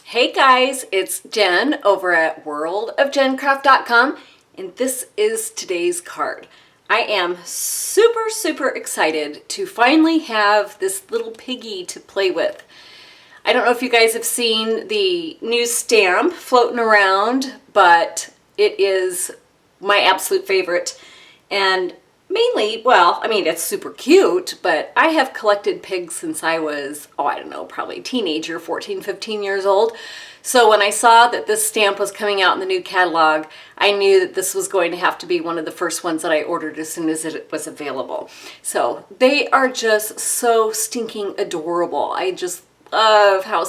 Hey guys, it's Jen over at worldofjencraft.com, and this is today's card. I am super excited to finally have this little piggy to play with. I don't know if you guys have seen the new stamp floating around, but it is my absolute favorite. And mainly, well, I mean, it's super cute, but I have collected pigs since I was, I don't know, probably teenager, 14, 15 years old. So when I saw that this stamp was coming out in the new catalog, I knew that this was going to have to be one of the first ones that I ordered as soon as it was available. So they are just so stinking adorable. I just love how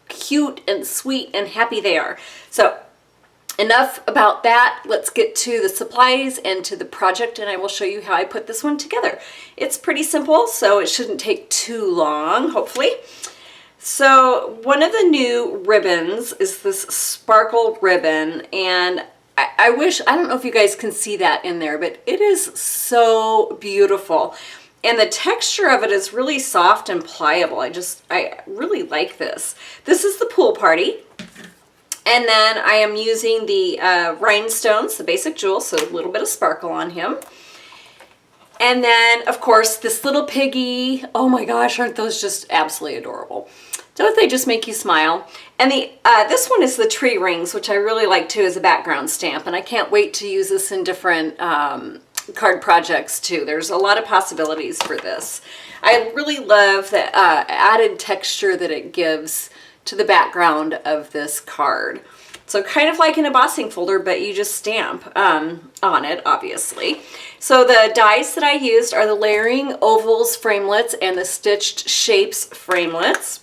cute and sweet and happy they are. So enough about that. Let's get to the supplies and to the project, and I will show you how I put this one together. It's pretty simple, so it shouldn't take too long, hopefully. So one of the new ribbons is this sparkle ribbon, and I don't know if you guys can see that in there, but it is so beautiful. And the texture of it is really soft and pliable. I really like this. This is the pool party. And then I am using the rhinestones, the basic jewels, so a little bit of sparkle on him. And then, of course, this little piggy. Oh my gosh, aren't those just absolutely adorable? Don't they just make you smile? And this one is the tree rings, which I really like too as a background stamp. And I can't wait to use this in different card projects too. There's a lot of possibilities for this. I really love the added texture that it gives to the background of this card. So kind of like an embossing folder, but you just stamp on it, obviously. So the dies that I used are the layering ovals framelits and the stitched shapes framelits.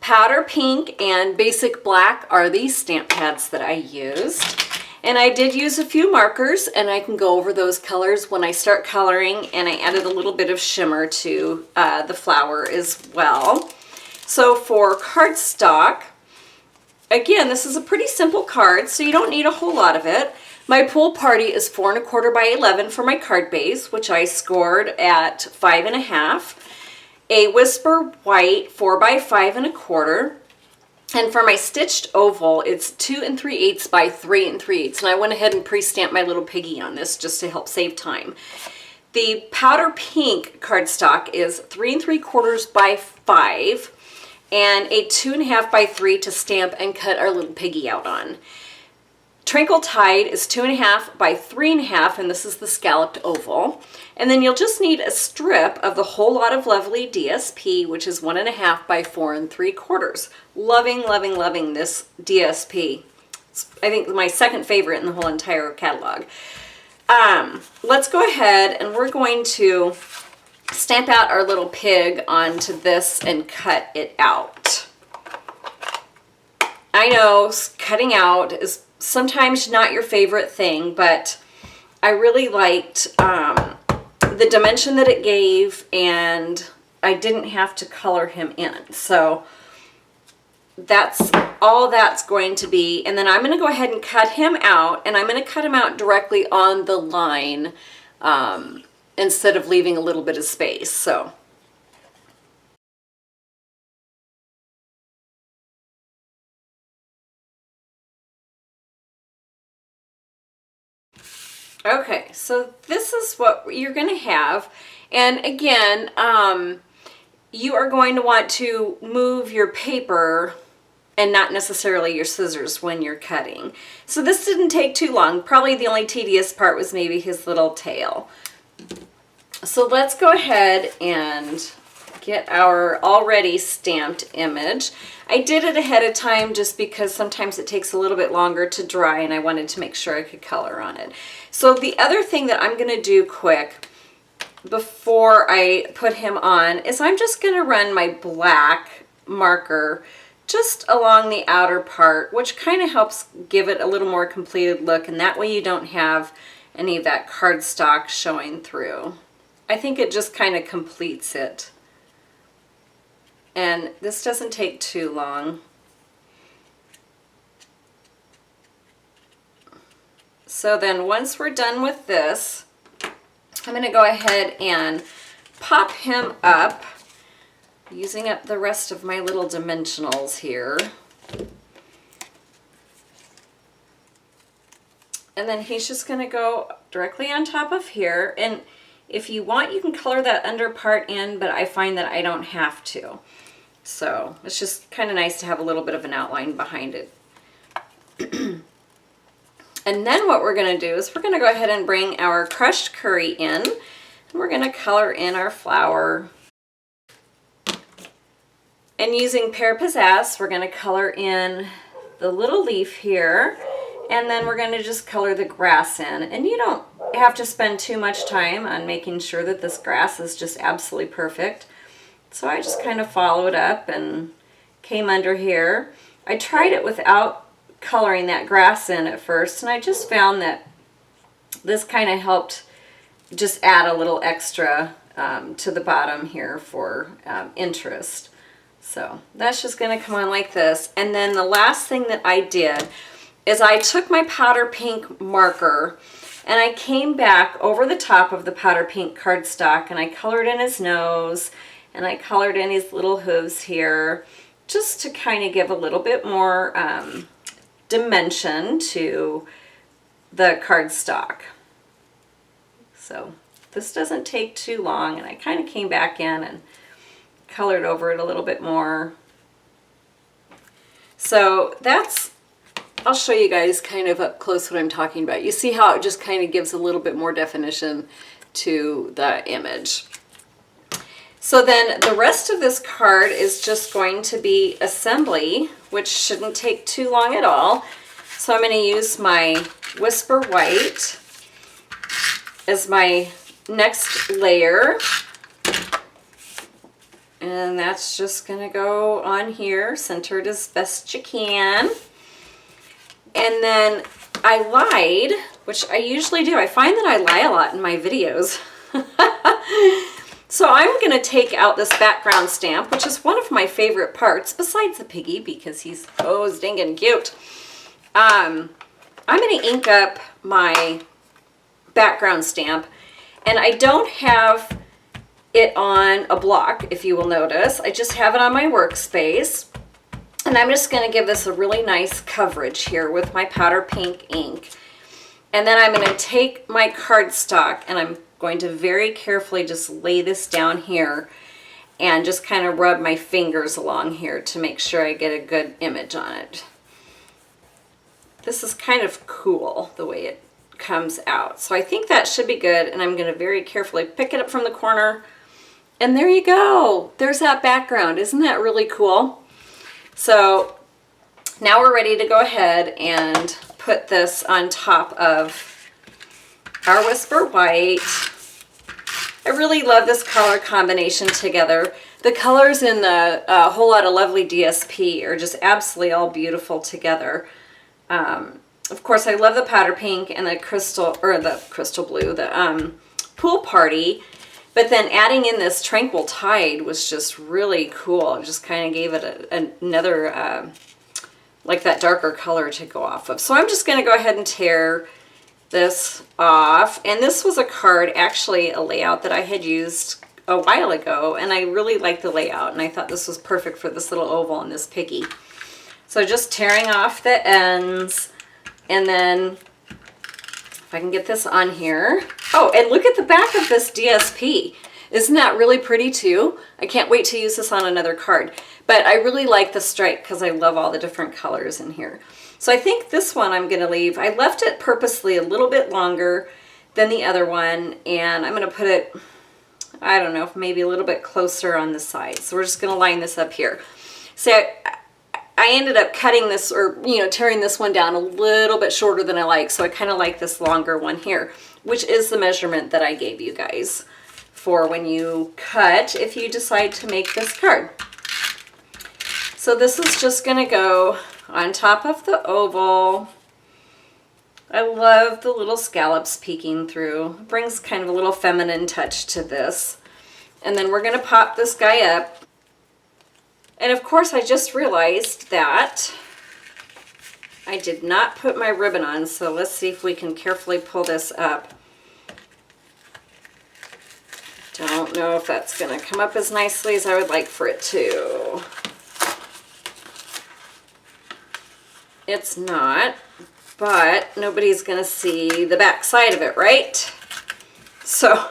Powder pink and basic black are these stamp pads that I used. And I did use a few markers, and I can go over those colors when I start coloring, and I added a little bit of shimmer to the flower as well. So for cardstock, again, this is a pretty simple card, so you don't need a whole lot of it. My pool party is 4 1/4 by 11 for my card base, which I scored at 5 1/2. A Whisper White 4 by 5 1/4. And for my stitched oval, it's 2 3/8 by 3 3/8. And I went ahead and pre-stamped my little piggy on this just to help save time. The powder pink cardstock is 3 3/4 by 5. And a 2 1/2 by 3 to stamp and cut our little piggy out on. Twinkle Tide is 2 1/2 by 3 1/2, and this is the scalloped oval. And then you'll just need a strip of the Whole Lot of Lovely DSP, which is 1 1/2 by 4 3/4. Loving this DSP. It's, I think, my second favorite in the whole entire catalog. Let's go ahead and we're going to stamp out our little pig onto this and cut it out. I know cutting out is sometimes not your favorite thing, but I really liked the dimension that it gave, and I didn't have to color him in. So that's all that's going to be. And then I'm going to go ahead and cut him out, and I'm going to cut him out directly on the line instead of leaving a little bit of space. So okay, so this is what you're going to have. And again, you are going to want to move your paper and not necessarily your scissors when you're cutting. So this didn't take too long. Probably the only tedious part was maybe his little tail. So let's go ahead and get our already stamped image. I did it ahead of time just because sometimes it takes a little bit longer to dry, and I wanted to make sure I could color on it. So the other thing that I'm going to do quick before I put him on is I'm just going to run my black marker just along the outer part, which kind of helps give it a little more completed look, and that way you don't have any of that cardstock showing through. I think it just kind of completes it. And this doesn't take too long. So then once we're done with this, I'm going to go ahead and pop him up Using up the rest of my little dimensionals here. And then he's just going to go directly on top of here. And if you want, you can color that under part in, but I find that I don't have to. So it's just kind of nice to have a little bit of an outline behind it. And then what we're going to do is we're going to go ahead and bring our crushed curry in. And we're going to color in our flower. And using Pear Pizzazz, we're going to color in the little leaf here, and then we're going to just color the grass in. And you don't have to spend too much time on making sure that this grass is just absolutely perfect. So I just kind of followed up and came under here. I tried it without coloring that grass in at first, and I just found that this kind of helped just add a little extra to the bottom here for interest. So that's just going to come on like this. And then the last thing that I did is I took my powder pink marker and I came back over the top of the powder pink cardstock and I colored in his nose and I colored in his little hooves here just to kind of give a little bit more dimension to the cardstock. So this doesn't take too long, and I kind of came back in and colored over it a little bit more. So that's, I'll show you guys kind of up close what I'm talking about. You see how it just kind of gives a little bit more definition to the image. So then the rest of this card is just going to be assembly, which shouldn't take too long at all. So I'm going to use my Whisper White as my next layer. And that's just going to go on here, centered as best you can. And then I lied, which I usually do. I find that I lie a lot in my videos. So I'm going to take out this background stamp, which is one of my favorite parts, besides the piggy, because he's so stinking cute. I'm going to ink up my background stamp, and I don't have it on a block, if you will notice. I just have it on my workspace, and I'm just going to give this a really nice coverage here with my powder pink ink. And then I'm going to take my cardstock and I'm going to very carefully just lay this down here and just kind of rub my fingers along here to make sure I get a good image on it. This is kind of cool the way it comes out. So I think that should be good, and I'm going to very carefully pick it up from the corner. And there you go. There's that background. Isn't that really cool? So now we're ready to go ahead and put this on top of our Whisper White. I really love this color combination together. The colors in the Whole Lotta Lovely DSP are just absolutely all beautiful together. Of course, I love the powder pink and the crystal blue, the Pool Party. But then adding in this Tranquil Tide was just really cool. It just kind of gave it another, like that darker color to go off of. So I'm just going to go ahead and tear this off. And this was a card, actually a layout that I had used a while ago. And I really liked the layout. And I thought this was perfect for this little oval and this piggy. So just tearing off the ends. And then if I can get this on here. Oh, and look at the back of this DSP. Isn't that really pretty too? I can't wait to use this on another card. But I really like the stripe because I love all the different colors in here. So I think this one I'm going to leave. I left it purposely a little bit longer than the other one. And I'm going to put it, I don't know, maybe a little bit closer on the side. So we're just going to line this up here. So I ended up cutting this, or tearing this one down a little bit shorter than I like. So I kind of like this longer one here, which is the measurement that I gave you guys for when you cut, if you decide to make this card. So this is just going to go on top of the oval. I love the little scallops peeking through. It brings kind of a little feminine touch to this. And then we're going to pop this guy up. And of course, I just realized that I did not put my ribbon on, so let's see if we can carefully pull this up Don't know if that's going to come up as nicely as I would like for it to. It's not, but nobody's going to see the back side of it, right? So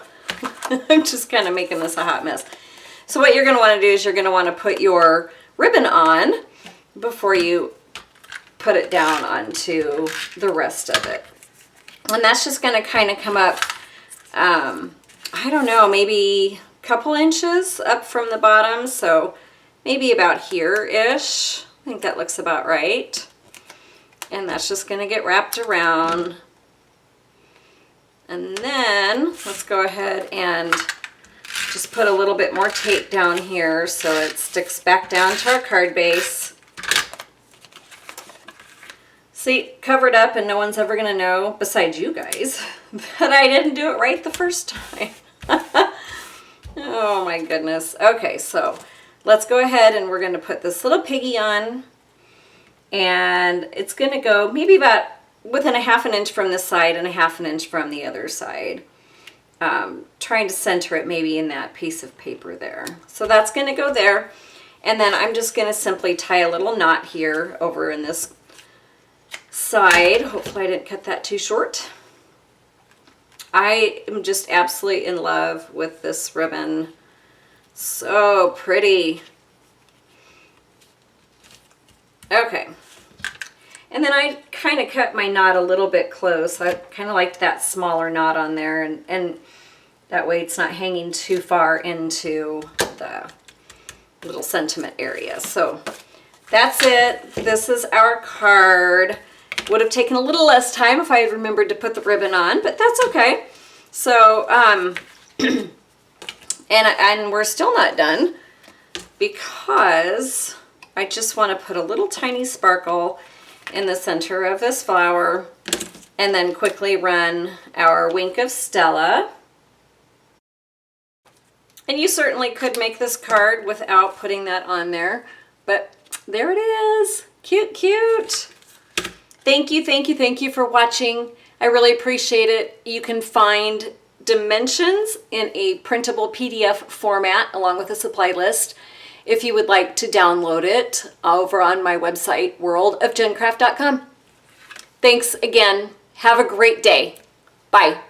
I'm just kind of making this a hot mess. So what you're going to want to do is you're going to want to put your ribbon on before you put it down onto the rest of it. And that's just going to kind of come up, I don't know, maybe a couple inches up from the bottom. So maybe about here-ish. I think that looks about right. And that's just going to get wrapped around. And then let's go ahead and just put a little bit more tape down here so it sticks back down to our card base. See, covered up, and no one's ever going to know, besides you guys, that I didn't do it right the first time. Oh my goodness. Okay, so let's go ahead and we're going to put this little piggy on. And it's going to go maybe about within a ½ inch from this side and a ½ inch from the other side. Trying to center it maybe in that piece of paper there. So that's going to go there. And then I'm just going to simply tie a little knot here over in this side. Hopefully I didn't cut that too short. I am just absolutely in love with this ribbon. So pretty. Okay. And then I kind of cut my knot a little bit close. I kind of liked that smaller knot on there, and that way it's not hanging too far into the little sentiment area. So that's it. This is our card. Would have taken a little less time if I had remembered to put the ribbon on, but that's okay. So, and we're still not done because I just want to put a little tiny sparkle in the center of this flower and then quickly run our Wink of Stella. And you certainly could make this card without putting that on there, but there it is. Cute, cute. Thank you for watching. I really appreciate it. You can find dimensions in a printable PDF format along with a supply list if you would like to download it over on my website, worldofjencraft.com. Thanks again. Have a great day. Bye.